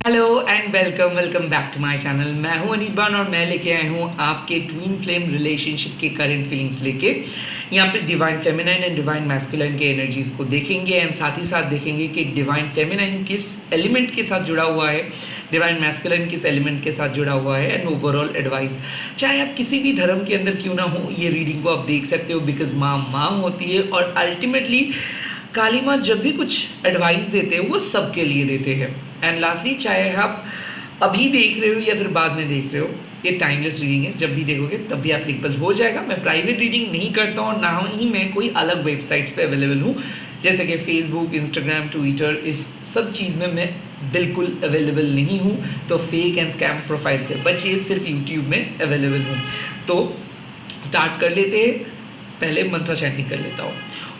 Hello and welcome welcome back to my channel. मैं हूं अनिर्बान और मैं लेके आया हूं आपके ट्विन फ्लेम रिलेशनशिप के करंट फीलिंग्स लेके। यहाँ पे divine feminine and divine masculine के एनर्जीज को देखेंगे एंड साथ ही साथ देखेंगे कि डिवाइन फेमिनाइन किस एलिमेंट के साथ जुड़ा हुआ है, डिवाइन मैस्कुलाइन किस एलिमेंट के साथ जुड़ा हुआ है एंड ओवरऑल एडवाइस। चाहे आप किसी भी धर्म के अंदर क्यों ना हो, ये रीडिंग को आप देख सकते हो बिकॉज माँ होती है और अल्टीमेटली काली माँ जब भी कुछ एडवाइस देते हैं वो सबके लिए देते हैं। एंड लास्टली, चाहे आप अभी देख रहे हो या फिर बाद में देख रहे हो, ये टाइमलेस रीडिंग है। जब भी देखोगे तब भी एप्लीकेबल हो जाएगा। मैं प्राइवेट रीडिंग नहीं करता हूँ, ना ही मैं कोई अलग वेबसाइट्स पे अवेलेबल हूँ, जैसे कि फेसबुक, इंस्टाग्राम, ट्विटर, इस सब चीज़ में मैं बिल्कुल अवेलेबल नहीं हूँ। तो फेक एंड स्कैम प्रोफाइल से बचिए, सिर्फ यूट्यूब में अवेलेबल हूँ। तो स्टार्ट कर लेते हैं। पहले मंत्र चैंटिंग कर लेता हूँ।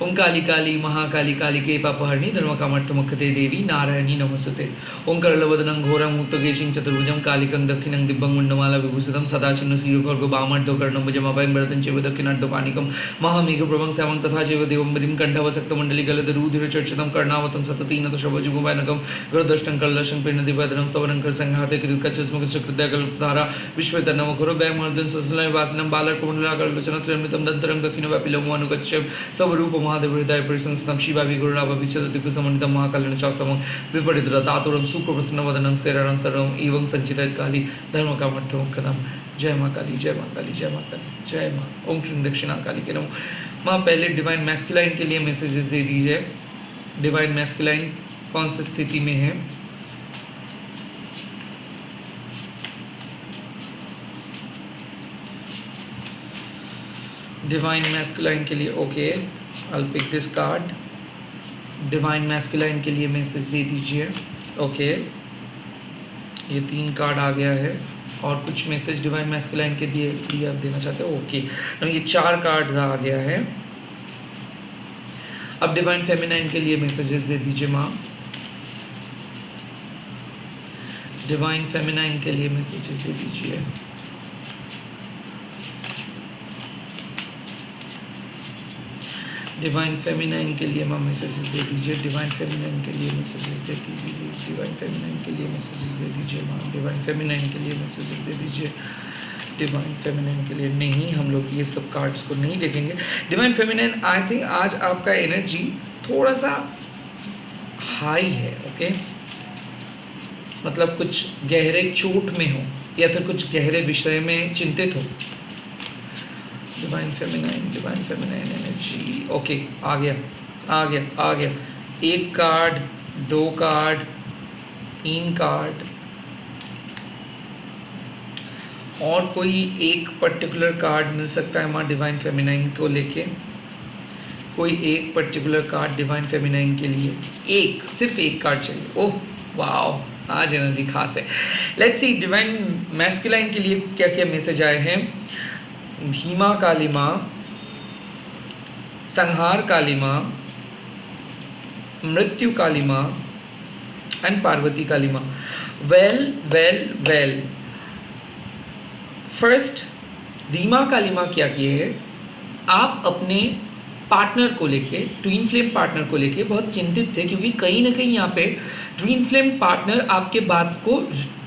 ओम काली काली महाकाली कालिके पापहरणी धर्मकामर्थमुखते देवी नारायणी नमस्ते। ओम करलवदनं घोरं मुक्तकेशिं चतुर्भुजं कालिकं दक्षिणं दिव्यं मुण्डमाला विभूषितं सदा चिन्ह शिरोखर्गो वामर्धकर्णं भुजमभयं भरतं चैव दक्षिणार्धपाणिकं महामेघप्रभं श्यामं तथा चैव देवं बलिं कण्ठवसक्तमण्डली गलदरुधिरचर्चितं कर्णावतं सततीनत शवजुगुवैनकं गुरुदष्टं कलदशं पिण्डदिवदनं सवनं करसंघाते कृतकचस्मकचक्रदारा विश्वेतनमखुरो व्यमर्दन ससलवासिनं बालर्कुण्डलाकल्पचनं त्र्यम्बितं दन्तरं दक्षिणव्यापिलम् अनुगच्छं स्वरूप महादेव हृदय परिसंस्थम शिवाभि गुरुराव विचलदिक् समन्वितं महाकालेन च समं विपरीतरतातुरं सुप्रसन्नवदनं शरणं सर्वं एवं संचितयत् काली धर्मकामर्थमुखदं। जय माँ काली, जय माँ काली, जय माँ काली, जय माँ। ओम श्री दक्षिणा काली के नमः। माँ पहले डिवाइन मैस्कुलाइन के लिए मैसेजेस दे दीजिए। डिवाइन मैस्कुलाइन कौन सी स्थिति में है? डिवाइन मैस्कुलाइन के लिए okay, I'll pick this card। Divine masculine के लिए मैसेज दे दीजिए। ओके, ये 3 कार्ड आ गया है और कुछ मैसेज डिवाइन मैस्कुलाइन के लिए आप देना चाहते हो। ओके, ये 4 कार्ड आ गया है। अब डिवाइन फेमिनाइन के लिए मैसेजेस दे दीजिए माँ। डिवाइन फेमिनाइन के लिए मैसेजेस दे दीजिए। डिवाइन फेमिनाइन के लिए माँ मैसेजेस दे दीजिए। डिवाइन फेमिनाइन के लिए मैसेजेस दे दीजिए। डिवाइन फेमिनाइन के लिए मैसेजेस दे दीजिए माँ। डिवाइन फेमिनाइन के लिए मैसेजेस दे दीजिए। डिवाइन फेमिनाइन के लिए नहीं, हम लोग ये सब कार्ड्स को नहीं देखेंगे। डिवाइन फेमिनाइन, आई थिंक आज आपका एनर्जी थोड़ा सा हाई है। ओके, मतलब कुछ गहरे चोट में हो या फिर कुछ गहरे विषय में चिंतित हो। Divine feminine energy. ओके, आ गया। 1 कार्ड, 2 कार्ड, 3 कार्ड और कोई एक पर्टिकुलर कार्ड मिल सकता है माँ डिवाइन फेमिनाइन को लेके। कोई एक पर्टिकुलर कार्ड डिवाइन फेमिनाइन के लिए, सिर्फ एक कार्ड चाहिए। ओह वाओ, आज एनर्जी खास है। लेट्स सी डिवाइन मैस्कुलाइन के लिए क्या क्या मैसेज आए हैं। भीमा काली माँ, संहार काली माँ, मृत्यु काली माँ एंड पार्वती काली माँ। वेल फर्स्ट, भीमा काली माँ क्या किए है, आप अपने पार्टनर को लेके, ट्विन फ्लेम पार्टनर को लेके बहुत चिंतित थे, क्योंकि कहीं ना कहीं यहाँ पे ट्विन फ्लेम पार्टनर आपके बात को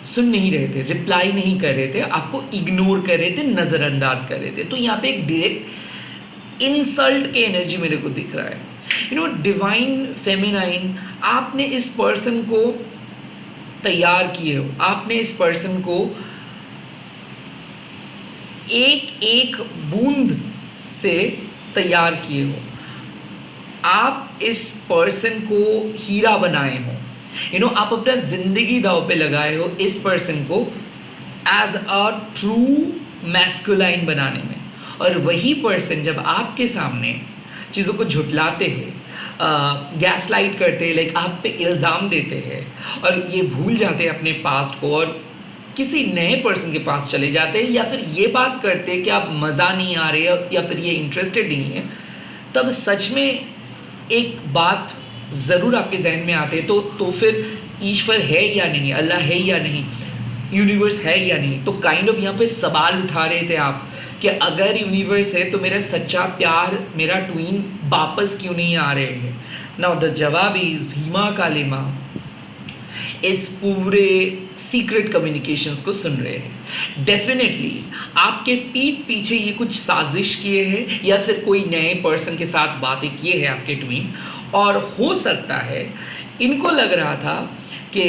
सुन नहीं रहे थे, रिप्लाई नहीं कर रहे थे, आपको इग्नोर कर रहे थे, नज़रअंदाज कर रहे थे। तो यहाँ पे एक डायरेक्ट इंसल्ट के एनर्जी मेरे को दिख रहा है। डिवाइन फेमिनाइन, आपने इस पर्सन को तैयार किए हो, आपने इस पर्सन को एक एक बूंद से तैयार किए हो, आप इस पर्सन को हीरा बनाए हो। आप अपना जिंदगी दाव पे लगाए हो इस पर्सन को एज अ ट्रू मैस्कुलाइन बनाने में। और वही पर्सन जब आपके सामने चीज़ों को झुटलाते हैं, गैस लाइट करते हैं, लाइक आप पे इल्ज़ाम देते हैं और ये भूल जाते हैं अपने पास्ट को और किसी नए पर्सन के पास चले जाते हैं, या फिर ये बात करते हैं कि आप मज़ा नहीं आ रहे या फिर ये इंटरेस्टेड नहीं है, तब सच में एक बात ज़रूर आपके जहन में आते हैं, तो फिर ईश्वर है या नहीं, अल्लाह है या नहीं, यूनिवर्स है या नहीं। तो काइंड ऑफ यहाँ पे सवाल उठा रहे थे आप कि अगर यूनिवर्स है तो मेरा सच्चा प्यार, मेरा ट्वीन वापस क्यों नहीं आ रहे हैं। नाउ द जवाब इज भीमा काली माँ, इस पूरे सीक्रेट कम्युनिकेशंस को सुन रहे हैं। डेफिनेटली आपके पीठ पीछे ये कुछ साजिश किए हैं या फिर कोई नए पर्सन के साथ बातें किए हैं आपके ट्वीन, और हो सकता है इनको लग रहा था कि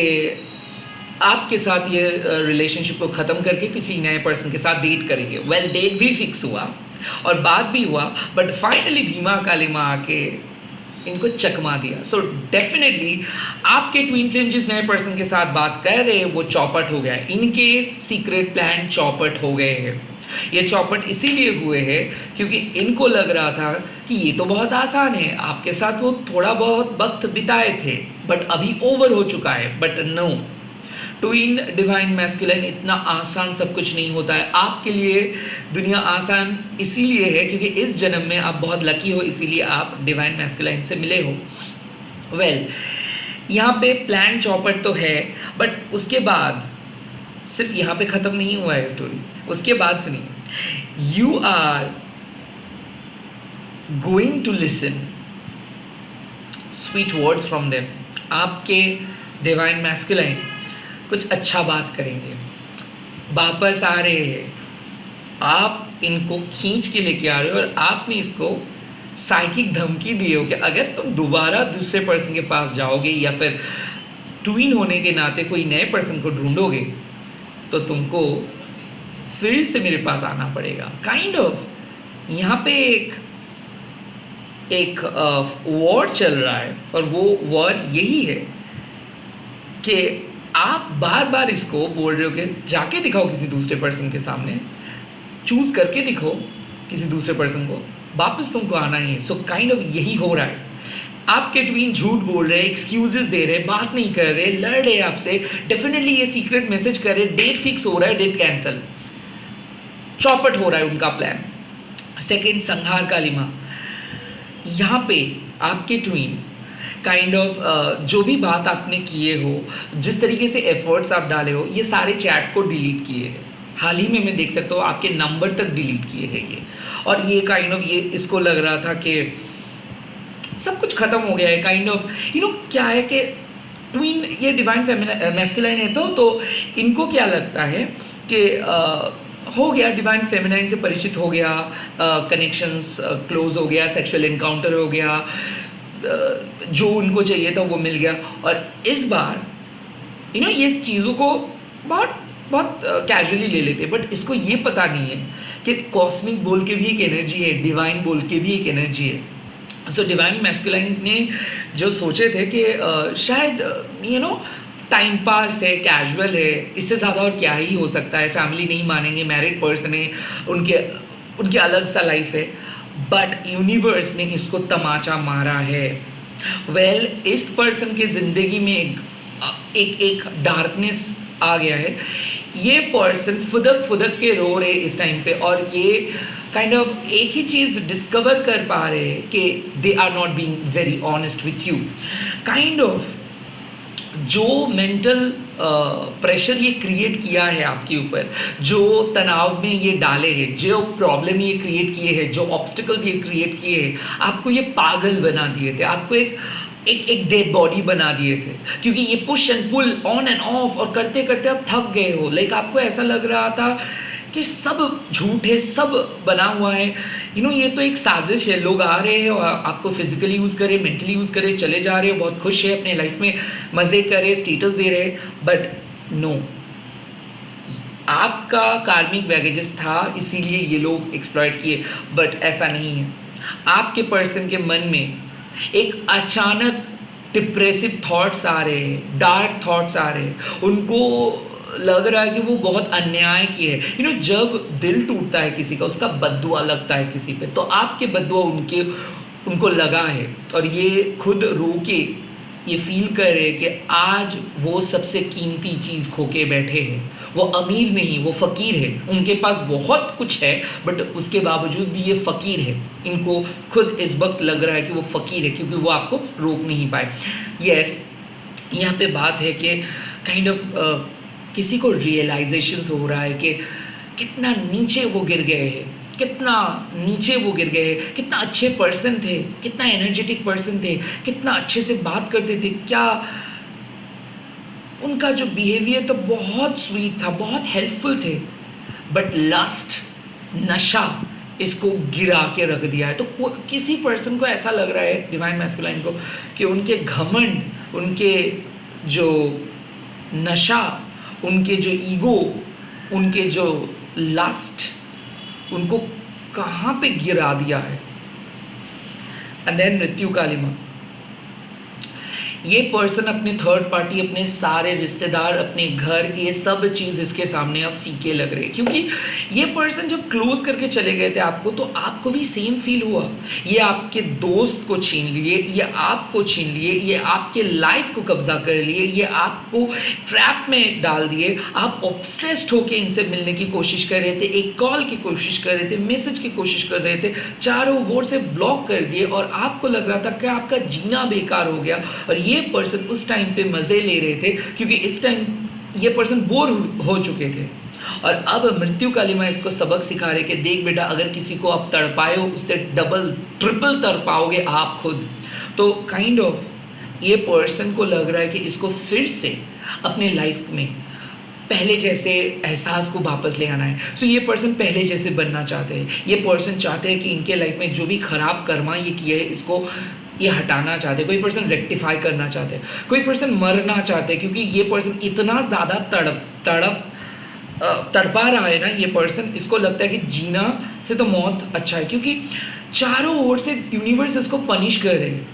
आपके साथ ये रिलेशनशिप को ख़त्म करके किसी नए पर्सन के साथ डेट करेंगे। वेल, डेट भी फिक्स हुआ और बात भी हुआ, बट फाइनली भीमा कालिमा आके इनको चकमा दिया। सो डेफिनेटली आपके ट्विन फ्लेम जिस नए पर्सन के साथ बात कर रहे हैं वो चौपट हो गया है। इनके सीक्रेट प्लान चौपट हो गए हैं। ये चौपट इसीलिए हुए हैं क्योंकि इनको लग रहा था कि ये तो बहुत आसान है, आपके साथ वो थोड़ा बहुत वक्त बिताए थे बट अभी ओवर हो चुका है। But no, twin divine masculine इतना आसान सब कुछ नहीं होता है। आपके लिए दुनिया आसान इसीलिए है क्योंकि इस जन्म में आप बहुत लकी हो, इसीलिए आप डिवाइन मैस्कुलिन से मिले हो। वेल, यहाँ पे प्लान चौपट तो है, बट उसके बाद सिर्फ यहाँ पे ख़त्म नहीं हुआ है स्टोरी। उसके बाद सुनिए, you are going to listen sweet words from them. आपके डिवाइन मैस्कुलिन कुछ अच्छा बात करेंगे, वापस आ रहे हैं, आप इनको खींच के लेके आ रहे हो और आपने इसको साइकिक धमकी दी हो कि अगर तुम दोबारा दूसरे पर्सन के पास जाओगे या फिर ट्वीन होने के नाते कोई नए पर्सन को ढूंढोगे तो तुमको फिर से मेरे पास आना पड़ेगा। काइंड ऑफ यहाँ पे एक वॉर चल रहा है और वो वॉर यही है कि आप बार बार इसको बोल रहे हो कि जाके दिखाओ किसी दूसरे पर्सन के सामने, चूज करके दिखाओ किसी दूसरे पर्सन को, वापस तुमको आना ही है। सो काइंड ऑफ यही हो रहा है। आपके ट्वीन झूठ बोल रहे हैं, एक्सक्यूजेस दे रहे हैं, बात नहीं कर रहे, लड़ रहे हैं आपसे, डेफिनेटली ये सीक्रेट मैसेज कर रहे, डेट फिक्स हो रहा है, डेट कैंसिल, चौपट हो रहा है उनका प्लान। सेकेंड, संहार कालिमा। यहाँ पे आपके ट्वीन काइंड ऑफ जो भी बात आपने किए हो, जिस तरीके से एफर्ट्स आप डाले हो, ये सारे चैट को डिलीट किए हैं। हाल ही में मैं देख सकता हूँ आपके नंबर तक डिलीट किए हैं ये, और ये काइंड ऑफ ये इसको लग रहा था कि सब कुछ खत्म हो गया है। काइंड ऑफ क्या है कि ट्वीन ये डिवाइन मैस्कुलिन है तो इनको क्या लगता है कि हो गया, डिवाइन फेमिनाइन से परिचित हो गया, कनेक्शंस क्लोज हो गया, सेक्सुअल इनकाउंटर हो गया, जो उनको चाहिए था वो मिल गया। और इस बार ये चीज़ों को बहुत बहुत कैजुअली ले लेते, बट इसको ये पता नहीं है कि कॉस्मिक बोल के भी एक एनर्जी है, डिवाइन बोल के भी एक एनर्जी है। सो डिवाइन मैस्कुलिन ने जो सोचे थे कि शायद टाइम पास है, कैजुअल है, इससे ज़्यादा और क्या ही हो सकता है, फैमिली नहीं मानेंगे, मैरिड पर्सन है, उनके अलग सा लाइफ है। बट यूनिवर्स ने इसको तमाचा मारा है। वेल, इस पर्सन के ज़िंदगी में एक डार्कनेस आ गया है। ये पर्सन फुदक के रो रहे इस टाइम पे, और ये काइंड ऑफ एक ही चीज़ डिस्कवर कर पा रहे हैं कि they are not being very honest with you. Kind of जो मेंटल प्रेशर ये क्रिएट किया है आपके ऊपर, जो तनाव में ये डाले हैं, जो प्रॉब्लम ये क्रिएट किए हैं, जो ऑब्स्टिकल्स ये क्रिएट किए हैं, आपको ये पागल बना दिए थे, आपको एक डेड बॉडी बना दिए थे, क्योंकि ये push and pull, on and off, और करते करते आप थक गए हो। लाइक आपको ऐसा लग रहा था कि सब झूठ है, सब बना हुआ है, ये तो एक साजिश है। लोग आ रहे हैं और आपको फिजिकली यूज़ करे, मेंटली यूज़ करे, चले जा रहे हो, बहुत खुश है, अपने लाइफ में मज़े कर रहे, स्टेटस दे रहे, बट नो, आपका कार्मिक बैगेजेस था, इसीलिए ये लोग एक्सप्लॉइट किए। बट ऐसा नहीं है। आपके पर्सन के मन में एक अचानक डिप्रेसिव थॉट्स आ रहे हैं, डार्क थॉट्स आ रहे हैं, उनको लग रहा है कि वो बहुत अन्याय की है। जब दिल टूटता है किसी का, उसका बद्दुआ लगता है किसी पे, तो आपके बद्दुआ उनको लगा है, और ये खुद रो के ये फील कर रहे हैं कि आज वो सबसे कीमती चीज़ खो के बैठे हैं। वो अमीर नहीं, वो फ़कीर है, उनके पास बहुत कुछ है, बट उसके बावजूद भी ये फ़कीर है। इनको खुद इस वक्त लग रहा है कि वो फ़कीर है, क्योंकि वो आपको रोक नहीं पाए। यस, यहाँ पे बात है कि काइंड ऑफ किसी को रियलाइजेशन हो रहा है कि कितना नीचे वो गिर गए हैं, कितना नीचे वो गिर गए, कितना अच्छे पर्सन थे, कितना एनर्जेटिक पर्सन थे, कितना अच्छे से बात करते थे, क्या उनका जो बिहेवियर तो बहुत स्वीट था, बहुत हेल्पफुल थे, बट लस्ट, नशा इसको गिरा के रख दिया है। तो किसी पर्सन को ऐसा लग रहा है डिवाइन मैस्कुलाइन को कि उनके घमंड, उनके जो नशा, उनके जो ईगो, उनके जो लस्ट, उनको कहाँ पे गिरा दिया है। एंड देन मृत्यु कालिमा, ये पर्सन अपने थर्ड पार्टी, अपने सारे रिश्तेदार, अपने घर, ये सब चीज़ इसके सामने अब फीके लग रहे हैं, क्योंकि ये पर्सन जब क्लोज करके चले गए थे आपको, तो आपको भी सेम फील हुआ। ये आपके दोस्त को छीन लिए, ये आपको छीन लिए, ये आपके लाइफ को कब्जा कर लिए, ये आपको ट्रैप में डाल दिए। आप ऑब्सेस्ड होके इनसे मिलने की कोशिश कर रहे थे, एक कॉल की कोशिश कर रहे थे, मैसेज की कोशिश कर रहे थे, चारों ओर से ब्लॉक कर दिए, और आपको लग रहा था कि आपका जीना बेकार हो गया। और ये पर्सन उस टाइम पे मजे ले रहे थे, क्योंकि इस टाइम ये पर्सन बोर हो चुके थे। और अब मृत्यु कालिमा इसको सबक सिखा रहे कि देख बेटा, अगर किसी को आप तड़पाए हो, उससे डबल ट्रिपल तड़पाओगे आप खुद। तो काइंड ऑफ ये पर्सन को लग रहा है कि इसको फिर से अपने लाइफ में पहले जैसे एहसास को वापस ले आना है। सो ये पर्सन पहले जैसे बनना चाहते हैं। ये पर्सन चाहते हैं कि इनके लाइफ में जो भी खराब कर्मा ये किए है, इसको ये हटाना चाहते हैं। कोई पर्सन रेक्टिफाई करना चाहते हैं, कोई पर्सन मरना चाहते हैं, क्योंकि ये पर्सन इतना ज़्यादा तड़पा रहा है ना ये पर्सन। इसको लगता है कि जीना से तो मौत अच्छा है, क्योंकि चारों ओर से यूनिवर्स इसको पनिश कर रहे हैं।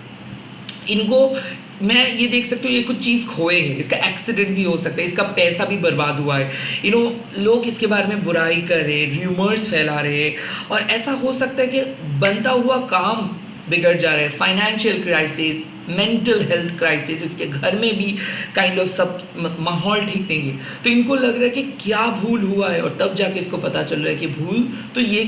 इनको मैं ये देख सकती हूँ, ये कुछ चीज़ खोए है, इसका एक्सीडेंट भी हो सकता है, इसका पैसा भी बर्बाद हुआ है। लोग इसके बारे में बुराई कर रहे हैं, र्यूमर्स फैला रहे हैं, और ऐसा हो सकता है कि बनता हुआ काम बिगड़ जा रहा है। Financial crisis, mental health crisis, इसके घर में भी काइंड ऑफ सब माहौल ठीक नहीं है। तो इनको लग रहा है कि क्या भूल हुआ है, और तब जाके इसको पता चल रहा है कि भूल तो ये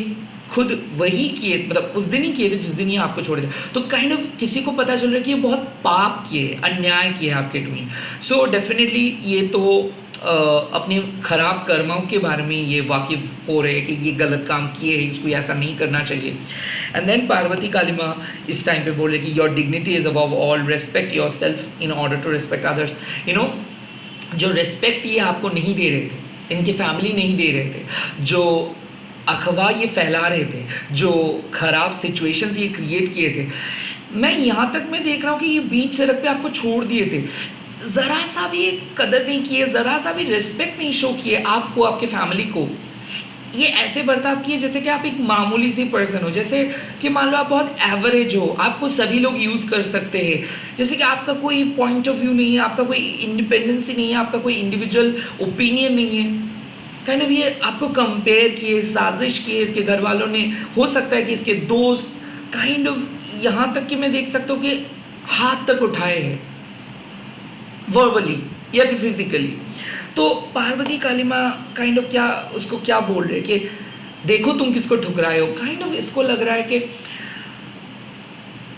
खुद वही किए, मतलब उस दिन ही किए थे जिस दिन ये आपको छोड़े थे। तो काइंड ऑफ किसी को पता चल रहा है कि ये बहुत पाप किए, अन्याय किए आपके ट्विन। सो डेफिनेटली ये तो अपने खराब कर्मों के बारे में ये वाकिफ हो रहे हैं कि ये गलत काम किए हैं, इसको ऐसा नहीं करना चाहिए। एंड देन पार्वती कालिमा इस टाइम पे बोल रहे कि your dignity is above all, respect yourself in order to respect others. जो रेस्पेक्ट ये आपको नहीं दे रहे थे, इनकी फैमिली नहीं दे रहे थे, जो अखबार ये फैला रहे थे, जो खराब सिचुएशंस ये क्रिएट किए थे, मैं यहाँ तक मैं देख रहा हूँ कि ये बीच सड़क पे आपको छोड़ दिए थे। ज़रा सा भी कदर नहीं किए, ज़रा सा भी रिस्पेक्ट नहीं शो किए आपको, आपके फैमिली को। ये ऐसे बर्ताव किए जैसे कि आप एक मामूली सी पर्सन हो, जैसे कि मान लो आप बहुत एवरेज हो, आपको सभी लोग यूज़ कर सकते हैं, जैसे कि आपका कोई पॉइंट ऑफ व्यू नहीं है, आपका कोई इंडिपेंडेंसी नहीं है, आपका कोई इंडिविजुअल ओपिनियन नहीं है। काइंड ऑफ ये आपको कंपेयर किए, साजिश किए इसके घर वालों ने, हो सकता है कि इसके दोस्त, काइंड ऑफ यहाँ तक कि मैं देख सकता हूँ कि हाथ तक उठाए हैं वर्बली या फिर फिजिकली। तो पार्वती कालिमा काइंड ऑफ क्या उसको क्या बोल रहे हैं कि देखो तुम किसको ठुकराए हो। काइंड ऑफ इसको लग रहा है कि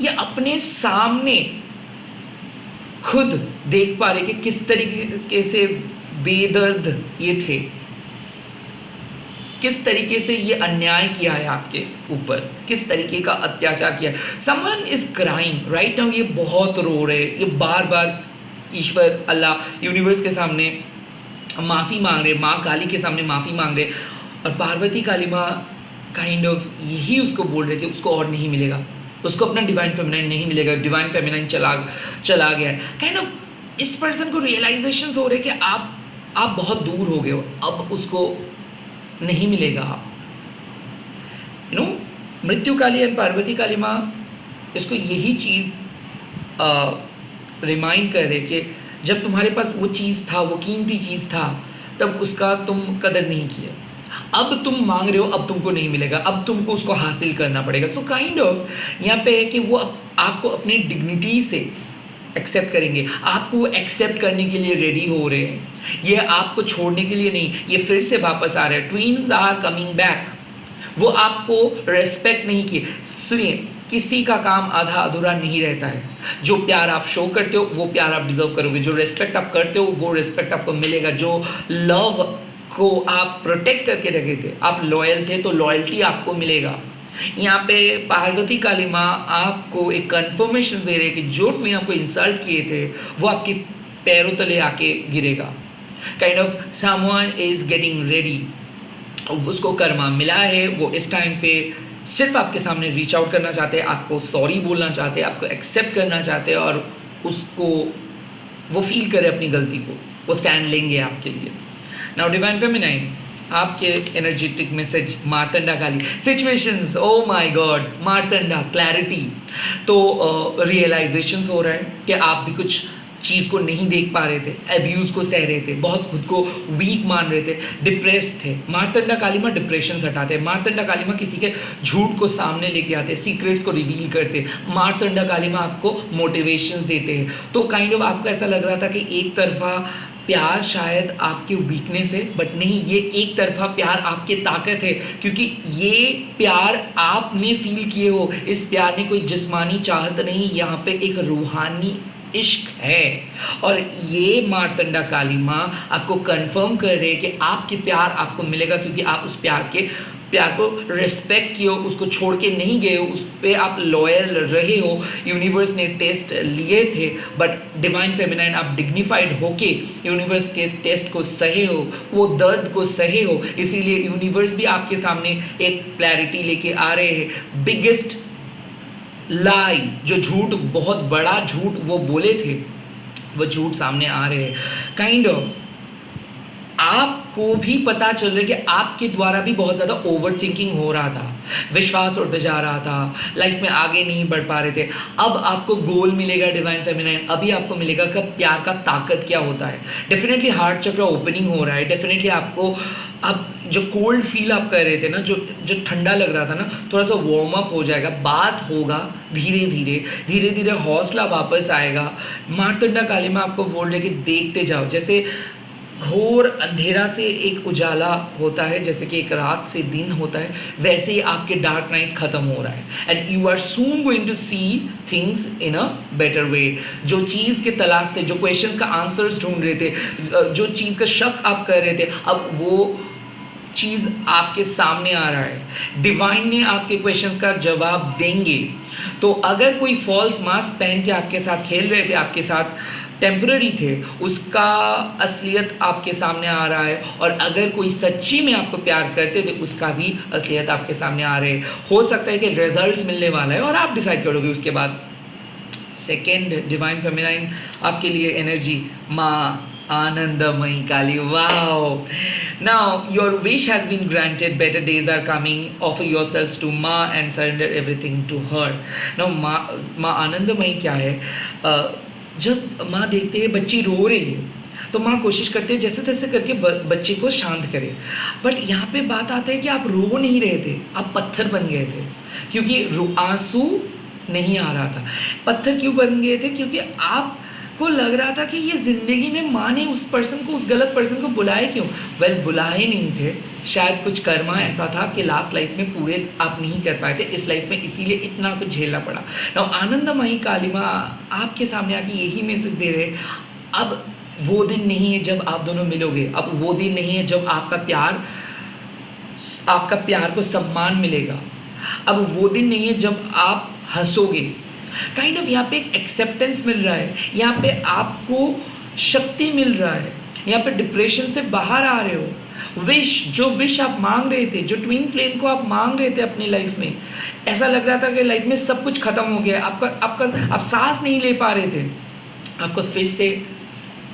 ये अपने सामने खुद देख पा रहे कि किस तरीके से बेदर्द ये थे, किस तरीके से ये अन्याय किया है आपके ऊपर, किस तरीके का अत्याचार किया है। Someone is crying right now, ये बहुत रो रहे, ये बार बार ईश्वर, अल्लाह, यूनिवर्स के सामने माफ़ी मांग रहे, माँ काली के सामने माफ़ी मांग रहे। और पार्वती कालिमा काइंड ऑफ यही उसको बोल रहे कि उसको और नहीं मिलेगा, उसको अपना डिवाइन फेमिनाइन नहीं मिलेगा, डिवाइन फेमिनाइन चला गया है। काइंड ऑफ इस पर्सन को रियलाइजेशन हो रहे कि आप बहुत दूर हो गए हो, अब उसको नहीं मिलेगा। मृत्यु काली एंड पार्वती कालिमा इसको यही चीज़ रिमाइंड कर रहे कि जब तुम्हारे पास वो चीज़ था, वो कीमती चीज़ था, तब उसका तुम कदर नहीं किया। अब तुम मांग रहे हो, अब तुमको नहीं मिलेगा, अब तुमको उसको हासिल करना पड़ेगा। सो काइंड ऑफ यहाँ पे है कि वो आपको अपनी डिग्निटी से एक्सेप्ट करेंगे, आपको एक्सेप्ट करने के लिए रेडी हो रहे हैं, ये आपको छोड़ने के लिए नहीं, ये फिर से वापस आ रहे हैं। Twins are coming back. वो आपको रेस्पेक्ट नहीं किए। सुनिए, किसी का काम आधा अधूरा नहीं रहता है। जो प्यार आप शो करते हो वो प्यार आप डिजर्व करोगे, जो रेस्पेक्ट आप करते हो वो रेस्पेक्ट आपको मिलेगा, जो लव को आप प्रोटेक्ट करके रखे थे, आप लॉयल थे तो लॉयल्टी आपको मिलेगा। यहाँ पे पार्वती कालिमा आपको एक कन्फर्मेशन दे रहे हैं कि जो ट्विन आपको इंसल्ट किए थे वो आपकी पैरों तले आके गिरेगा। Kind of someone is getting ready, उसको कर्मा मिला है, वो इस टाइम पे सिर्फ आपके सामने रीच आउट करना चाहते हैं, आपको सॉरी बोलना चाहते हैं, आपको एक्सेप्ट करना चाहते हैं और उसको वो फील करे अपनी गलती को, वो स्टैंड लेंगे आपके लिए। नाउ डिवाइन फेमिनाइन आपके energetic message Martanda Kali situations, oh my god, Martanda clarity. तो रियलाइजेशंस हो रहा है कि आप भी कुछ चीज़ को नहीं देख पा रहे थे, एब्यूज़ को सह रहे थे, बहुत खुद को वीक मान रहे थे, डिप्रेस थे। मार्तंडा कालीमा डिप्रेशन हटाते हैं, मार्तंडा कालीमा किसी के झूठ को सामने लेके आते, सीक्रेट्स को रिवील करते, मार्तंडा कालीमा आपको मोटिवेशंस देते हैं। तो काइंड ऑफ आपको ऐसा लग रहा था कि एक तरफा प्यार शायद आपके वीकनेस है, बट नहीं, ये एक तरफा प्यार आपकी ताकत है, क्योंकि ये प्यार आपने फील किए हो। इस प्यार में कोई जिस्मानी चाहत नहीं, यहाँ पे एक रूहानी इश्क है। और ये मार्तंडा काली माँ आपको कंफर्म कर रहे हैं कि आपके प्यार आपको मिलेगा, क्योंकि आप उस प्यार को रिस्पेक्ट किए हो, उसको छोड़ के नहीं गए हो, उस पर आप लॉयल रहे हो। यूनिवर्स ने टेस्ट लिए थे, बट डिवाइन फेमिनाइन आप डिग्निफाइड होके यूनिवर्स के टेस्ट को सहे हो, वो दर्द को सहे हो। इसीलिए यूनिवर्स भी आपके सामने एक क्लैरिटी लेके आ रहे हैं। बिगेस्ट लाई, जो झूठ, बहुत बड़ा झूठ वो बोले थे, वो झूठ सामने आ रहे हैं। काइंड ऑफ आपको भी पता चल रहा है कि आपके द्वारा भी बहुत ज़्यादा ओवर थिंकिंग हो रहा था, विश्वास उठ जा रहा था, लाइफ में आगे नहीं बढ़ पा रहे थे। अब आपको गोल मिलेगा डिवाइन फेमिनाइन, अभी आपको मिलेगा कि प्यार का ताकत क्या होता है। डेफिनेटली हार्ट चक्र ओपनिंग हो रहा है, डेफिनेटली आपको अब जो कोल्ड फील आप कर रहे थे ना, जो ठंडा लग रहा था ना, थोड़ा सा वार्म अप हो जाएगा, बात होगा धीरे धीरे हौसला वापस आएगा। मार्तंडा काली माँ आपको बोल रहे कि देखते जाओ, जैसे घोर अंधेरा से एक उजाला होता है, जैसे कि एक रात से दिन होता है, वैसे ही आपके डार्क नाइट खत्म हो रहा है। And you are soon going to see things in a better way. जो चीज़ के तलाश थे, जो क्वेश्चंस का आंसर्स ढूंढ रहे थे, जो चीज़ का शक आप कर रहे थे, अब वो चीज़ आपके सामने आ रहा है। डिवाइन ने आपके क्वेश्चंस का जवाब देंगे। तो अगर कोई फॉल्स मास्क पहन के आपके साथ खेल रहे थे, आपके साथ टेम्पररी थे, उसका असलियत आपके सामने आ रहा है। और अगर कोई सच्ची में आपको प्यार करते थे, उसका भी असलियत आपके सामने आ रहे हैं। हो सकता है कि रिजल्ट्स मिलने वाला है और आप डिसाइड करोगे उसके बाद। सेकेंड डिवाइन फेमिनाइन आपके लिए एनर्जी माँ Anandamayi Kali. Wow, now your wish has been granted, better days are coming, offer yourselves to माँ and surrender everything to her. Now माँ आनंदमयी क्या है? जब माँ देखते हैं बच्ची रो रही है, तो माँ कोशिश करते हैं जैसे तैसे करके बच्चे को शांत करे। बट यहाँ पे बात आता है कि आप रो नहीं रहे थे, आप पत्थर बन गए थे, क्योंकि आंसू नहीं आ रहा था। पत्थर क्यों बन गए थे? क्योंकि आपको लग रहा था कि ये ज़िंदगी में माँ ने उस पर्सन को, उस गलत पर्सन को बुलाए क्यों? वेल, बुलाए नहीं थे, शायद कुछ कर्मा ऐसा था कि लास्ट लाइफ में पूरे आप नहीं कर पाए थे, इस लाइफ में इसीलिए इतना कुछ झेलना पड़ा। नाउ आनंदमयी काली माँ आपके सामने आके यही मैसेज दे रहे, अब वो दिन नहीं है जब आप दोनों मिलोगे, अब वो दिन नहीं है जब आपका प्यार को सम्मान मिलेगा, अब वो दिन नहीं है जब आप हंसोगे। काइंड ऑफ यहाँ पे एक एक्सेप्टेंस मिल रहा है, यहाँ पे आपको शक्ति मिल रहा है, यहाँ पे डिप्रेशन से बाहर आ रहे हो। जो विश आप मांग रहे थे, जो ट्विन फ्लेम को आप मांग रहे थे अपनी लाइफ में, ऐसा लग रहा था कि लाइफ में सब कुछ खत्म हो गया, आप सांस नहीं ले पा रहे थे, आपको फिर से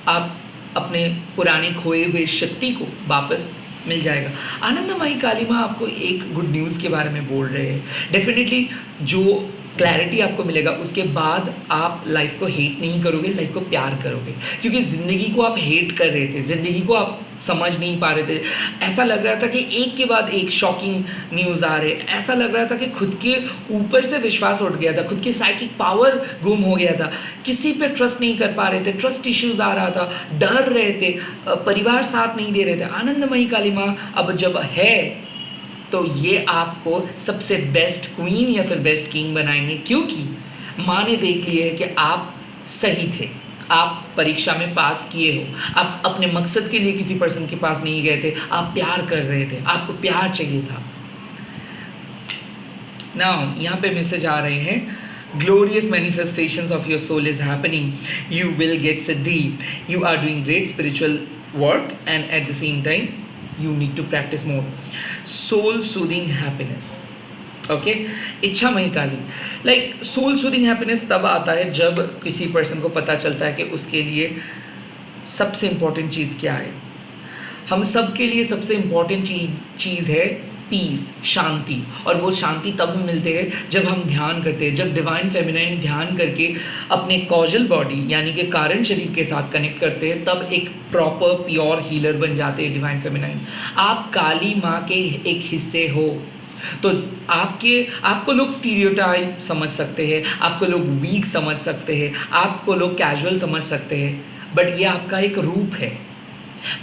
आप अपने पुराने खोए हुए शक्ति को वापस मिल जाएगा। आनंदमयी काली माँ आपको एक गुड न्यूज़ के बारे में बोल रहे हैं। डेफिनेटली जो क्लैरिटी आपको मिलेगा, उसके बाद आप लाइफ को हेट नहीं करोगे, लाइफ को प्यार करोगे, क्योंकि ज़िंदगी को आप हेट कर रहे थे, ज़िंदगी को आप समझ नहीं पा रहे थे। ऐसा लग रहा था कि एक के बाद एक शॉकिंग न्यूज़ आ रहे, ऐसा लग रहा था कि खुद के ऊपर से विश्वास उठ गया था, खुद की साइकिक पावर गुम हो गया था, किसी पे ट्रस्ट नहीं कर पा रहे थे, ट्रस्ट इश्यूज आ रहा था, डर रहे थे, परिवार साथ नहीं दे रहे थे। आनंदमयी काली माँ अब जब है तो ये आपको सबसे बेस्ट क्वीन या फिर बेस्ट किंग बनाएंगे, क्योंकि माँ ने देख लिया है कि आप सही थे, आप परीक्षा में पास किए हो, आप अपने मकसद के लिए किसी पर्सन के पास नहीं गए थे, आप प्यार कर रहे थे, आपको प्यार चाहिए था। नाउ यहाँ पे मैसेज आ रहे हैं glorious manifestations of your soul is happening. You will get siddhi. You are doing great spiritual work, and at the same time you need to practice more soul soothing happiness. Okay, इच्छा मई काली, like soul soothing happiness तब आता है जब किसी person को पता चलता है कि उसके लिए सबसे इम्पॉर्टेंट चीज़ क्या है. हम सब के लिए सबसे इम्पॉर्टेंट चीज़ है पीस, शांति. और वो शांति तब मिलते हैं जब हम ध्यान करते हैं, जब डिवाइन फेमिनाइन ध्यान करके अपने कॉजल बॉडी यानी कि कारण शरीर के साथ कनेक्ट करते हैं, तब एक प्रॉपर प्योर हीलर बन जाते हैं डिवाइन फेमिनाइन. आप काली माँ के एक हिस्से हो, तो आपको लोग स्टीरियोटाइप समझ सकते हैं, आपको लोग वीक समझ सकते हैं, आपको लोग कैजुअल समझ सकते हैं, बट ये आपका एक रूप है.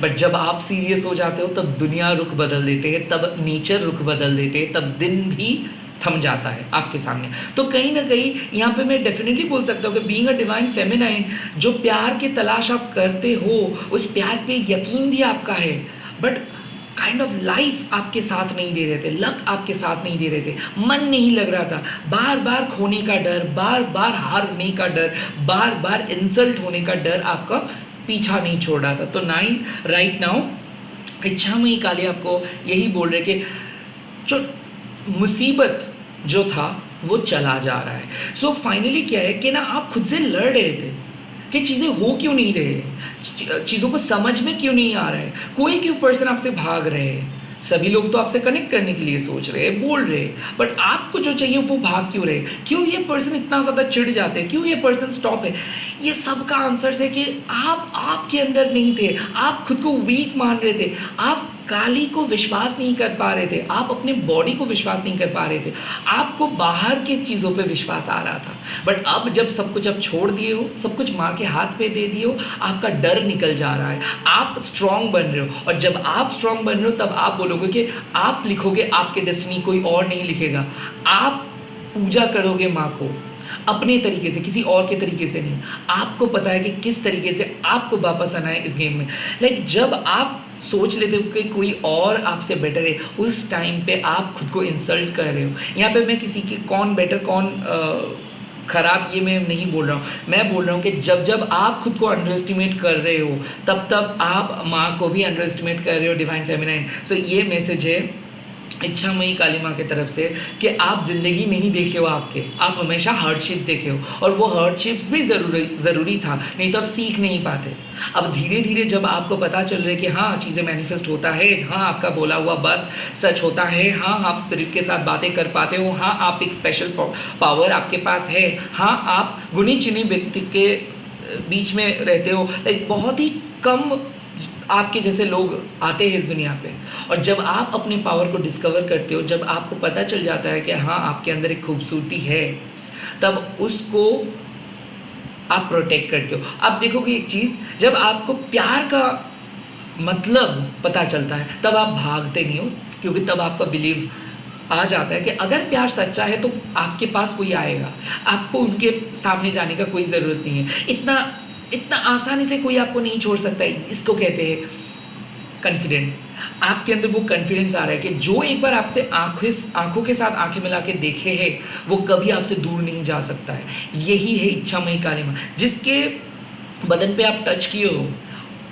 बट जब आप सीरियस हो जाते हो तब दुनिया रुख बदल देते हैं, तब नेचर रुख बदल देते हैं, तब दिन भी थम जाता है आपके सामने. तो कहीं ना कहीं यहाँ पे मैं डेफिनेटली बोल सकता हूँ कि बीइंग अ डिवाइन फेमिनाइन, जो प्यार की तलाश आप करते हो उस प्यार पे यकीन भी आपका है, बट काइंड ऑफ लाइफ आपके साथ नहीं दे रहे थे, लक आपके साथ नहीं दे रहे थे, मन नहीं लग रहा था, बार बार खोने का डर, बार बार हारने का डर, बार बार इंसल्ट होने का डर आपका पीछा नहीं छोड़ रहा था. तो राइट नाउ इच्छामयी काली आपको यही बोल रहे कि जो मुसीबत जो था वो चला जा रहा है. सो फाइनली क्या है कि ना आप खुद से लड़ रहे थे कि चीज़ें हो क्यों नहीं रहे, चीज़ों को समझ में क्यों नहीं आ रहा है, कोई क्यों पर्सन आपसे भाग रहे हैं. सभी लोग तो आपसे कनेक्ट करने के लिए सोच रहे हैं, बोल रहे हैं, बट आपको जो चाहिए वो भाग क्यों रहे, क्यों ये पर्सन इतना ज़्यादा चिढ़ जाते हैं, क्यों ये पर्सन स्टॉप है. ये सब का आंसर है कि आप आपके अंदर नहीं थे, आप खुद को वीक मान रहे थे, आप काली को विश्वास नहीं कर पा रहे थे, आप अपने बॉडी को विश्वास नहीं कर पा रहे थे, आपको बाहर की चीज़ों पे विश्वास आ रहा था. बट अब जब सब कुछ अब छोड़ दिए हो, सब कुछ माँ के हाथ में दे दिए हो, आपका डर निकल जा रहा है, आप स्ट्रांग बन रहे हो. और जब आप स्ट्रांग बन रहे हो तब आप बोलोगे कि आप लिखोगे आपके डेस्टिनी, कोई और नहीं लिखेगा. आप पूजा करोगे माँ को अपने तरीके से, किसी और के तरीके से नहीं. आपको पता है कि किस तरीके से आपको वापस आना है इस गेम में. लाइक जब आप सोच लेते हो कि कोई और आपसे बेटर है, उस टाइम पे आप खुद को इंसल्ट कर रहे हो. यहाँ पे मैं किसी की कौन बेटर कौन खराब ये मैं नहीं बोल रहा हूँ. मैं बोल रहा हूँ कि जब जब आप खुद को अंडर एस्टिमेट कर रहे हो तब तब आप माँ को भी अंडर एस्टिमेट कर रहे हो, डिवाइन फेमिनाइन. सो ये मैसेज है इच्छामयी काली माँ की तरफ से कि आप ज़िंदगी नहीं देखे हो आपके, आप हमेशा हार्डशिप्स देखे हो, और वो हार्डशिप्स भी ज़रूरी था, नहीं तो आप सीख नहीं पाते. अब धीरे धीरे जब आपको पता चल रहा है कि हाँ चीज़ें मैनिफेस्ट होता है, हाँ आपका बोला हुआ बात सच होता है, हाँ आप स्पिरिट के साथ बातें कर पाते हो, हाँ आप एक स्पेशल पावर आपके पास है, हाँ आप गुनी चुनी व्यक्ति के बीच में रहते हो, लाइक बहुत ही कम आपके जैसे लोग आते हैं इस दुनिया पे. और जब आप अपने पावर को डिस्कवर करते हो, जब आपको पता चल जाता है कि हाँ आपके अंदर एक खूबसूरती है, तब उसको आप प्रोटेक्ट करते हो. आप देखोगे एक चीज़, जब आपको प्यार का मतलब पता चलता है तब आप भागते नहीं हो, क्योंकि तब आपका बिलीव आ जाता है कि अगर प्यार सच्चा है तो आपके पास कोई आएगा, आपको उनके सामने जाने का कोई ज़रूरत नहीं है. इतना आसानी से कोई आपको नहीं छोड़ सकता है. इसको कहते हैं कॉन्फिडेंट. आपके अंदर वो कॉन्फिडेंस आ रहा है कि जो एक बार आपसे आंखों के साथ आंखें मिला के देखे है वो कभी आपसे दूर नहीं जा सकता है. यही है इच्छामयी काली माँ. जिसके बदन पे आप टच किए हो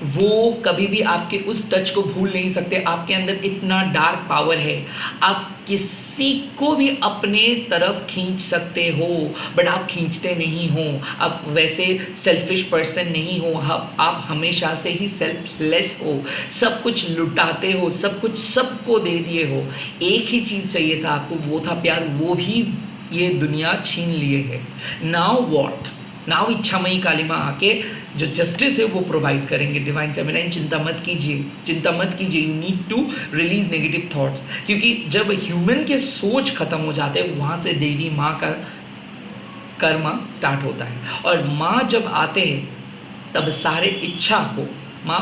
वो कभी भी आपके उस टच को भूल नहीं सकते. आपके अंदर इतना डार्क पावर है, आप किसी को भी अपने तरफ खींच सकते हो, बट आप खींचते नहीं हो. आप वैसे सेल्फिश पर्सन नहीं हो, आप हमेशा से ही सेल्फलेस हो, सब कुछ लुटाते हो, सब कुछ सबको दे दिए हो. एक ही चीज़ चाहिए था आपको, वो था प्यार, वो भी ये दुनिया छीन लिए है. नाउ व्हाट, नाउ इच्छामयी काली माँ आके जो जस्टिस है वो प्रोवाइड करेंगे. डिवाइन फेमिनाइन चिंता मत कीजिए, चिंता मत कीजिए. You need to release negative thoughts, क्योंकि जब ह्यूमन के सोच खत्म हो जाते हैं वहाँ से देवी माँ का कर्म स्टार्ट होता है. और माँ जब आते हैं तब सारे इच्छा को माँ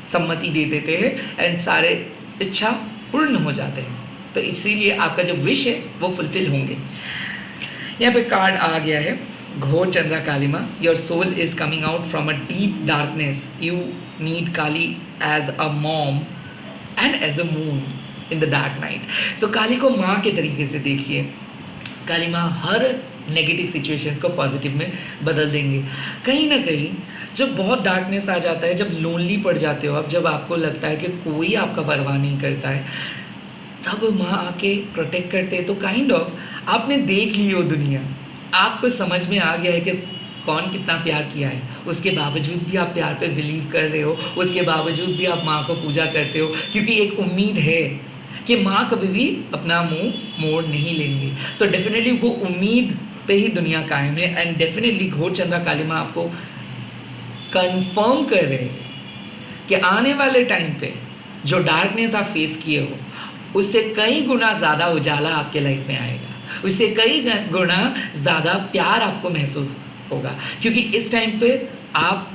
सम्मति दे देते हैं एंड सारे इच्छा पूर्ण हो जाते हैं. तो इसीलिए आपका जो विश है वो फुलफिल होंगे. यहाँ पे कार्ड आ गया है घोर चंद्रा काली माँ. Your soul is coming out from a deep darkness. You need Kali as a mom and as a moon in the dark night. So Kali को माँ के तरीके से देखिए. काली माँ हर नेगेटिव सिचुएशंस को पॉजिटिव में बदल देंगे। कहीं ना कहीं जब बहुत डार्कनेस आ जाता है, जब लोनली पड़ जाते हो आप, जब आपको लगता है कि कोई आपका परवाह नहीं करता है, तब माँ आके प्रोटेक्ट करते हैं। तो काइंड ऑफ आपने देख ली वो दुनिया, आपको समझ में आ गया है कि कौन कितना प्यार किया है, उसके बावजूद भी आप प्यार पे बिलीव कर रहे हो, उसके बावजूद भी आप माँ को पूजा करते हो, क्योंकि एक उम्मीद है कि माँ कभी भी अपना मुंह मोड़ नहीं लेंगे। सो डेफिनेटली वो उम्मीद पे ही दुनिया कायम है। एंड डेफिनेटली घोर चंद्रा काली माँ आपको कंफर्म कर रहे हैं कि आने वाले टाइम पे जो डार्कनेस आप फेस किए हो, उससे कई गुना ज़्यादा उजाला आपके लाइफ में आएगा, उससे कई गुना ज़्यादा प्यार आपको महसूस होगा, क्योंकि इस टाइम पे आप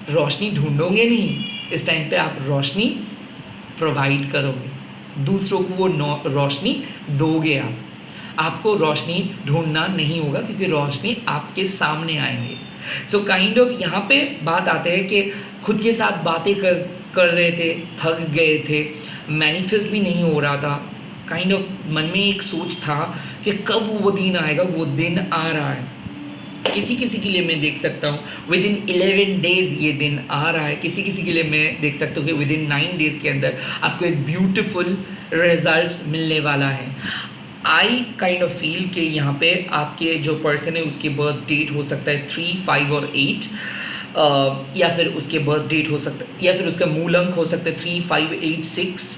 रोशनी ढूंढोगे नहीं, इस टाइम पे आप रोशनी प्रोवाइड करोगे, दूसरों को वो रोशनी दोगे। आपको रोशनी ढूंढना नहीं होगा, क्योंकि रोशनी आपके सामने आएंगे। सो काइंड ऑफ यहाँ पे बात आते हैं कि खुद के साथ बातें कर रहे थे, थक गए थे, मैनिफेस्ट भी नहीं हो रहा था, काइंड ऑफ मन में एक सोच था कि कब वो दिन आएगा। वो दिन आ रहा है। किसी किसी के लिए मैं देख सकता हूँ विद इन 11 डेज ये दिन आ रहा है, किसी किसी के लिए मैं देख सकता हूँ कि विद इन 9 डेज के अंदर आपको एक ब्यूटिफुल रिजल्ट्स मिलने वाला है। आई काइंड ऑफ फील कि यहाँ पे आपके जो पर्सन है उसकी बर्थ डेट हो सकता है 3, 5 और 8, या फिर उसके बर्थ डेट हो सकता है, या फिर उसका मूल अंक हो सकता है 3, 5, 8, 6,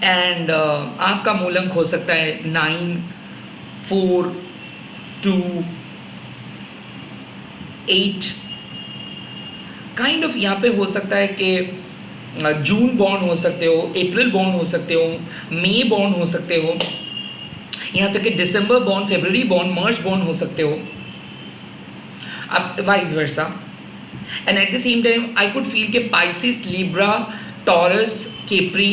एंड आपका मूल अंक हो सकता है 9, 4, 2, 8। काइंड ऑफ यहाँ पे हो सकता है कि जून बॉर्न हो सकते हो, अप्रैल बॉर्न हो सकते हो, मई बॉर्न हो सकते हो, यहाँ तक कि December born, February born, March born हो सकते हो आप, vice versa. And at the same time I could feel के Pisces, Libra, Taurus, Capri,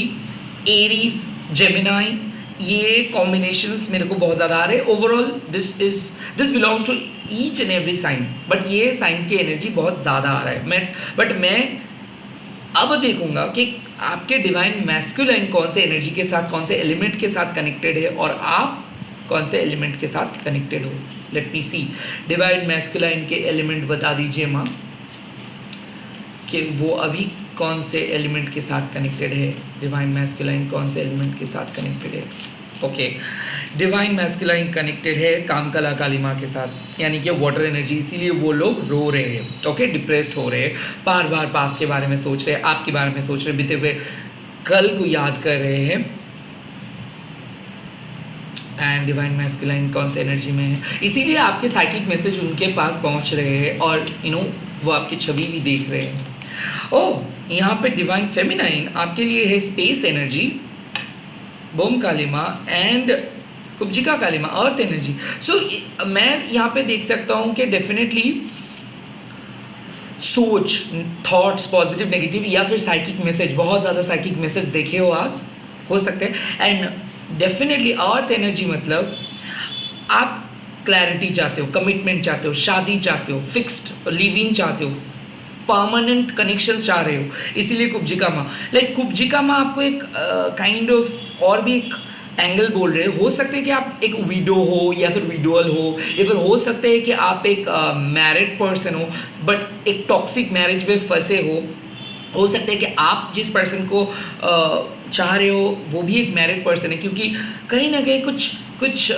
Aries, Gemini, ये कॉम्बिनेशंस मेरे को बहुत ज़्यादा आ रहे हैं। Overall this belongs to each and every sign, but ये साइंस की एनर्जी बहुत ज़्यादा आ रहा है। मैं अब देखूंगा कि आपके डिवाइन मैस्कुलाइन कौन से एनर्जी के साथ, कौन से एलिमेंट के साथ कनेक्टेड है, और आप कौन से एलिमेंट के साथ कनेक्टेड हो। लेट मी सी। डिवाइन मैस्कुलाइन के एलिमेंट बता दीजिए माँ कि वो अभी कौन से एलिमेंट के साथ कनेक्टेड है। डिवाइन मैस्कुलाइन कौन से एलिमेंट के साथ कनेक्टेड है? ओके, डिवाइन मैस्कुलाइन कनेक्टेड है कामकला काली माँ के साथ, यानी कि वाटर एनर्जी। इसीलिए वो लोग रो रहे हैं, ओके, डिप्रेस्ड हो रहे हैं, बार बार पास्ट के बारे में सोच रहे हैं, आपके बारे में सोच रहे हैं, बीते हुए कल को याद कर रहे हैं। एंड डिवाइन मैस्कुलाइन कौन से एनर्जी में है, इसीलिए आपके साइकिक मैसेज उनके पास पहुंच रहे हैं, और वो आपकी छवि भी देख रहे हैं। ओह, यहाँ पे डिवाइन फेमिनाइन आपके लिए है स्पेस एनर्जी, बोम काली माँ एंड कुब्जिका काली माँ, अर्थ एनर्जी। सो मैं यहाँ पे देख सकता हूँ कि डेफिनेटली सोच, थॉट्स, पॉजिटिव, नेगेटिव, या फिर साइकिक मैसेज, बहुत ज़्यादा साइकिक मैसेज देखे हो आप, हो सकते हैं। एंड डेफिनेटली अर्थ एनर्जी मतलब आप क्लैरिटी चाहते हो, कमिटमेंट चाहते हो, शादी चाहते हो, फिक्स्ड लिविंग चाहते हो, परमानेंट कनेक्शंस चाह रहे हो, इसीलिए कुब्जिका माँ। लाइक कुब्जिका माँ आपको एक काइंड ऑफ और भी एक एंगल बोल रहे हो सकते हैं कि आप एक विडो हो, या फिर विडोअल हो, या फिर हो सकते हैं कि आप एक मैरिड पर्सन हो बट एक टॉक्सिक मैरिज में फंसे हो सकता है कि आप जिस पर्सन को चाह रहे हो वो भी एक मैरिड पर्सन है, क्योंकि कहीं ना कहीं कुछ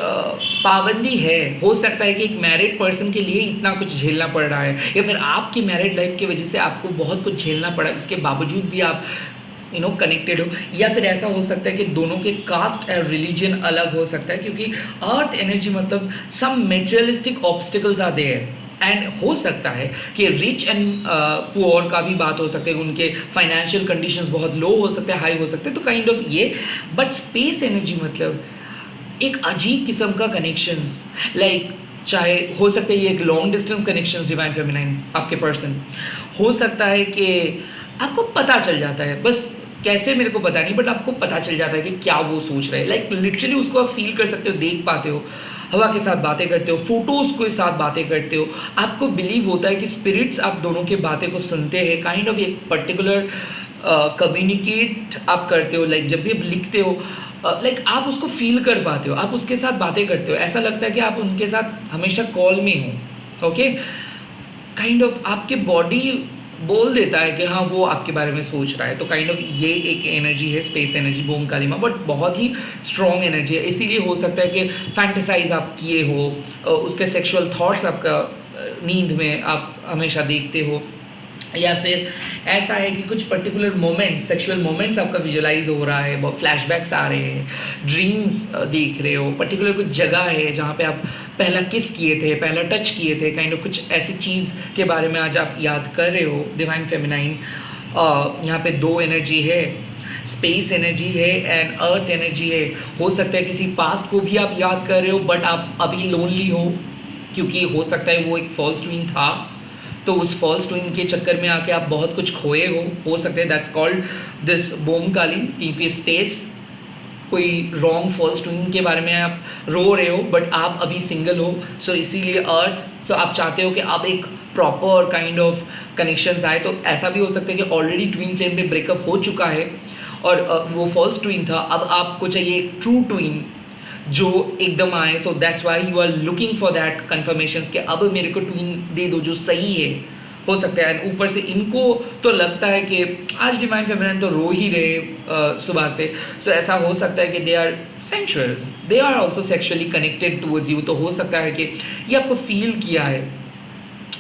पाबंदी है। हो सकता है कि एक मैरिड पर्सन के लिए इतना कुछ झेलना पड़ रहा है, या फिर आपकी मैरिड लाइफ की वजह से आपको बहुत कुछ झेलना पड़ा, इसके बावजूद भी आप कनेक्टेड हो। या फिर ऐसा हो सकता है कि दोनों के कास्ट और रिलीजन अलग हो सकता है, क्योंकि अर्थ एनर्जी मतलब some materialistic obstacles are there. And हो सकता है कि रिच एंड पुअर का भी बात हो सकता है, उनके फाइनेंशियल कंडीशंस बहुत लो हो सकते हैं, हाई हो सकते हैं, तो काइंड ऑफ ये। बट स्पेस एनर्जी मतलब एक अजीब किस्म का कनेक्शंस, लाइक चाहे हो सकता है ये एक long distance connections, divine feminine आपके पर्सन, हो सकता है कि आपको पता चल जाता है, बस कैसे मेरे को पता नहीं, बट आपको पता चल जाता है कि क्या वो सोच रहे हैं। लाइक लिटरली उसको आप फील कर सकते हो, देख पाते हो, हवा के साथ बातें करते हो, फोटोज़ के साथ बातें करते हो, आपको बिलीव होता है कि स्पिरिट्स आप दोनों के बातें को सुनते हैं, काइंड ऑफ एक पर्टिकुलर कम्युनिकेट आप करते हो। लाइक जब भी आप लिखते हो लाइक आप उसको फील कर पाते हो, आप उसके साथ बातें करते हो, ऐसा लगता है कि आप उनके साथ हमेशा कॉल में हो। ओके, काइंड ऑफ आपके बॉडी बोल देता है कि हाँ वो आपके बारे में सोच रहा है। तो काइंड ऑफ ये एक एनर्जी है, स्पेस एनर्जी, बोम काली माँ, बट बहुत ही स्ट्रॉन्ग एनर्जी है। इसीलिए हो सकता है कि फैंटेसाइज आप किए हो, उसके सेक्सुअल थॉट्स आपका नींद में आप हमेशा देखते हो, या फिर ऐसा है कि कुछ पर्टिकुलर मोमेंट, सेक्सुअल मोमेंट्स आपका विजुअलाइज हो रहा है, बहुत फ्लैशबैक्स आ रहे हैं, ड्रीम्स देख रहे हो, पर्टिकुलर कुछ जगह है जहाँ पे आप पहला किस किए थे, पहला टच किए थे, काइंड ऑफ कुछ ऐसी चीज़ के बारे में आज आप याद कर रहे हो। डिवाइन फेमिनाइन यहाँ पे दो एनर्जी है, स्पेस एनर्जी है एंड अर्थ एनर्जी है। हो सकता है किसी पास्ट को भी आप याद कर रहे हो बट आप अभी लोनली हो, क्योंकि हो सकता है वो एक फॉल्स ट्विन था, तो उस फॉल्स ट्विन के चक्कर में आके आप बहुत कुछ खोए हो सकता है। दैट्स कॉल्ड दिस बोम काली, क्योंकि स्पेस कोई रॉन्ग फॉल्स ट्विन के बारे में आप रो रहे हो बट आप अभी सिंगल हो, सो इसीलिए अर्थ, सो आप चाहते हो कि अब एक प्रॉपर काइंड ऑफ कनेक्शंस आए। तो ऐसा भी हो सकता है कि ऑलरेडी ट्विन फ्लेम में ब्रेकअप हो चुका है और वो फॉल्स ट्विन था, अब आपको चाहिए एक ट्रू ट्विन जो एकदम आए। तो that's why you are looking for that confirmations कि अब मेरे को ट्विन दे दो जो सही है। हो सकता है एंड ऊपर से इनको तो लगता है कि आज डिवाइन फेमिनिन तो रो ही रहे सुबह से, सो ऐसा हो सकता है कि they are sensuals, they are also sexually connected towards you. तो हो सकता है कि ये आपको फील किया है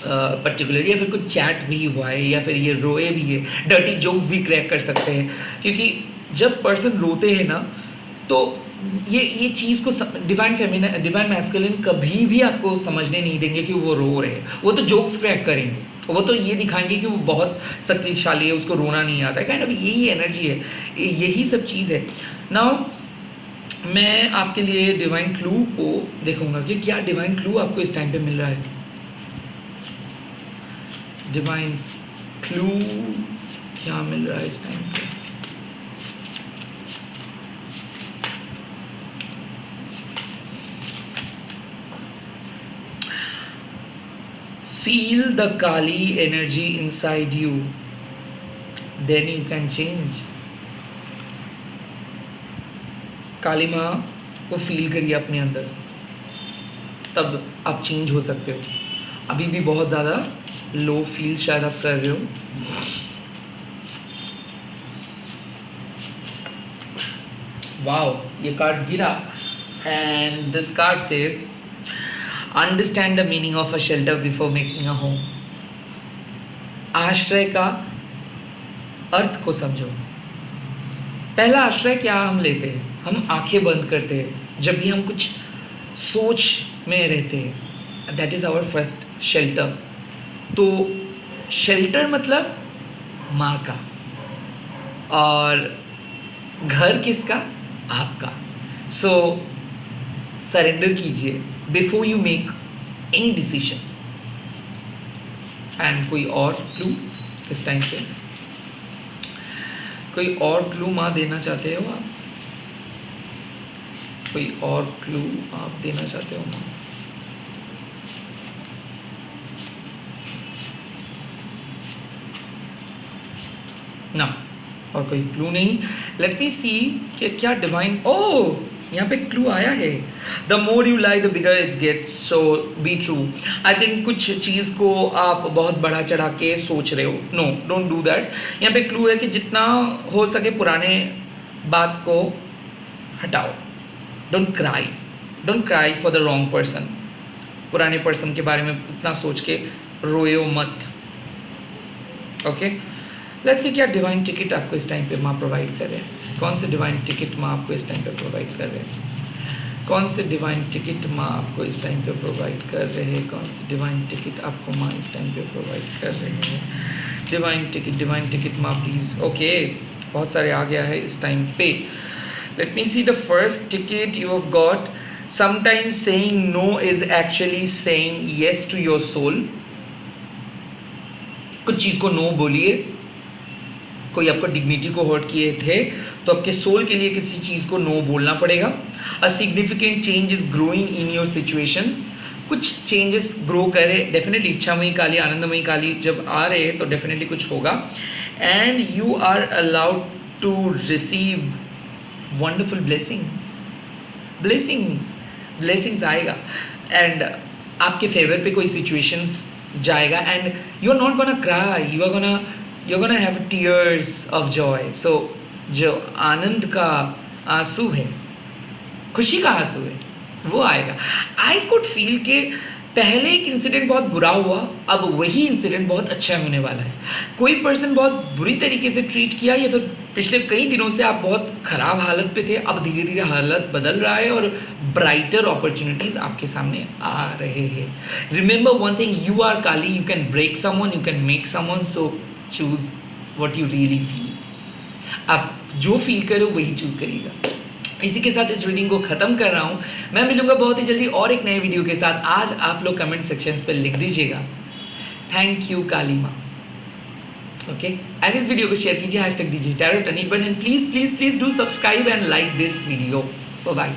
पर्टिकुलरली, या फिर कुछ चैट भी हुआ है, या फिर ये रोए भी है, डर्टी जोक्स भी क्रैक कर सकते हैं। क्योंकि जब पर्सन रोते हैं ना, तो ये चीज़ को डिवाइन फेमिनिन, डिवाइन मैस्कुलिन कभी भी आपको समझने नहीं देंगे कि वो रो रहे हैं। वो तो जोक्स क्रैक करेंगे, वो तो ये दिखाएंगे कि वो बहुत शक्तिशाली है, उसको रोना नहीं आता है, काइंड ऑफ यही एनर्जी है, यही सब चीज़ है। नाउ मैं आपके लिए डिवाइन क्लू को देखूंगा कि क्या डिवाइन क्लू आपको इस टाइम पे मिल रहा है। डिवाइन क्लू क्या मिल रहा है इस टाइम पे? Feel the Kali energy inside you, then you can change. काली माँ को फील करिए अपने अंदर, तब आप चेंज हो सकते हो। अभी भी बहुत ज़्यादा लो फील शायद आप कर रहे हो। वाओ, ये कार्ड गिरा and this card says understand the meaning of a shelter before making a home. आश्रय का अर्थ को समझो। पहला आश्रय क्या हम लेते हैं? हम आंखें बंद करते हैं जब भी हम कुछ सोच में रहते हैं, that is our first shelter. तो शेल्टर मतलब माँ का, और घर किसका? आपका। सो सरेंडर कीजिए before you make any decision. And कोई और क्लू इस टाइम पे? कोई और क्लू माँ देना चाहते हो आप? कोई और क्लू आप देना चाहते हो माँ? ना, और कोई क्लू नहीं। लेट मी सी कि क्या डिवाइन, ओह यहाँ पे क्लू आया है, the more you lie the bigger it gets, so be true. I think कुछ चीज़ को आप बहुत बढ़ा चढ़ा के सोच रहे हो। No, don't do that. यहाँ पे क्लू है कि जितना हो सके पुराने बात को हटाओ। Don't cry for the wrong person. पुराने पर्सन के बारे में इतना सोच के रोयो मत। ओके, लेट्स सी क्या डिवाइन टिकट आपको इस टाइम पे माँ प्रोवाइड कर रहे हैं। कौन से डिवाइन टिकट माँ आपको इस टाइम पे प्रोवाइड कर रहे हैं? कौन से डिवाइन टिकट माँ आपको इस टाइम पे प्रोवाइड कर रहे हैं? कौन से डिवाइन टिकट आपको माँ इस टाइम पे प्रोवाइड कर रहे हैं? डिवाइन टिकट माँ प्लीज़। ओके, बहुत सारे आ गया है इस टाइम पे। Let me see the first ticket you have got. Sometimes saying no is actually saying yes to your soul. कुछ चीज़ को नो बोलिए। कोई आपको डिग्निटी को हर्ट किए थे तो आपके सोल के लिए किसी चीज़ को नो बोलना पड़ेगा। A significant change is growing in your situations. कुछ चेंजेस ग्रो करे डेफिनेटली। इच्छामयी काली, आनंदमयी काली जब आ रहे हैं तो डेफिनेटली कुछ होगा। And you are allowed to receive wonderful blessings आएगा एंड आपके फेवर पे कोई सिचुएशंस जाएगा and you are not gonna cry, you are gonna have tears of joy. So जो आनंद का आंसू है, खुशी का आंसू है, वो आएगा. आई कुड फील के पहले एक इंसिडेंट बहुत बुरा हुआ, अब वही इंसिडेंट बहुत अच्छा होने वाला है. कोई पर्सन बहुत बुरी तरीके से ट्रीट किया या फिर पिछले कई दिनों से आप बहुत ख़राब हालत पे थे, अब धीरे धीरे हालत बदल रहा है और ब्राइटर अपॉर्चुनिटीज़ आपके सामने आ रहे हैं. Remember one thing, you are Kali, you can break someone, you can make someone, so choose what you really feel. आप जो फील करो वही चूज़ करिएगा. इसी के साथ इस रीडिंग को ख़त्म कर रहा हूँ. मैं मिलूंगा बहुत ही जल्दी और एक नए वीडियो के साथ. आज आप लोग कमेंट सेक्शंस पे लिख दीजिएगा थैंक यू काली माँ. ओके, एंड इस वीडियो को शेयर कीजिए, #DJ Tarot Anirban, and please please please do subscribe and like this video. Bye.